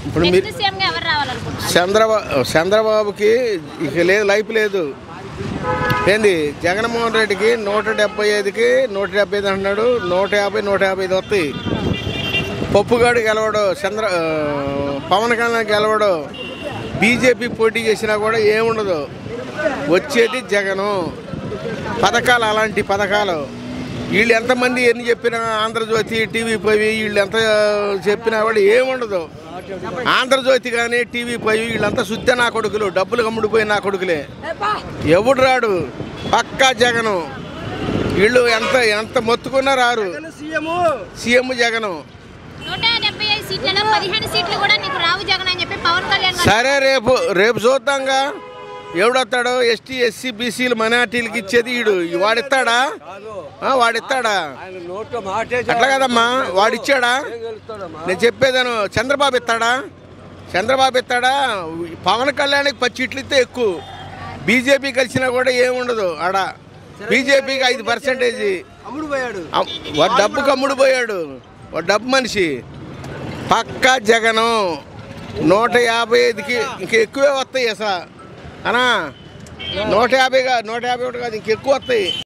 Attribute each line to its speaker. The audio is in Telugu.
Speaker 1: ఇప్పుడు మీరు చంద్రబాబుకి ఇక లేదు, లైఫ్ లేదు. ఏంది జగన్మోహన్ రెడ్డికి 175కి 175 అంటున్నాడు. 150, 155 వస్తాయి. పప్పుగాడు గెలవడు, పవన్ కళ్యాణ్ గెలవడు. బీజేపీ పోటీ చేసినా కూడా ఏముండదు. వచ్చేది జగను. పథకాలు అలాంటి పథకాలు. వీళ్ళు ఎంతమంది ఎన్ని చెప్పినా, ఆంధ్రజ్యోతి, టీవీ5 వీళ్ళు ఎంత చెప్పినా కూడా ఏముండదు. ఆంధ్రజ్యోతి కానీ టీవీ5 వీళ్ళంతా శుద్ధ నా కొడుకులు, డబ్బులు కమ్ముడిపోయి నా కొడుకులే. ఎవడు రాడు, పక్కా జగను. వీళ్ళు ఎంత మొత్తుకున్నా రారు. సీఎం జగను. సరే రేపు చూద్దాంగా ఎవడొస్తాడో. ఎస్టీ, ఎస్సీ, బీసీలు, మైనార్టీలకు ఇచ్చేది వీడు. వాడిస్తాడా? అట్లా కదమ్మా, వాడిచ్చాడా? నేను చెప్పేదాను. చంద్రబాబు ఇస్తాడా? పవన్ కళ్యాణ్కి 10 ఇట్లు ఇస్తే ఎక్కువ. బీజేపీ కలిసినా కూడా ఏముండదు ఆడ. బీజేపీకి 5%. వాడు డబ్బుకి అమ్ముడుపోయాడు. వాడు డబ్బు మనిషి. పక్కా జగను. 155కి ఇంక ఎక్కువే వస్తాయి అసలు. అనా 151 కాదు, ఇంకెక్కువ వస్తాయి.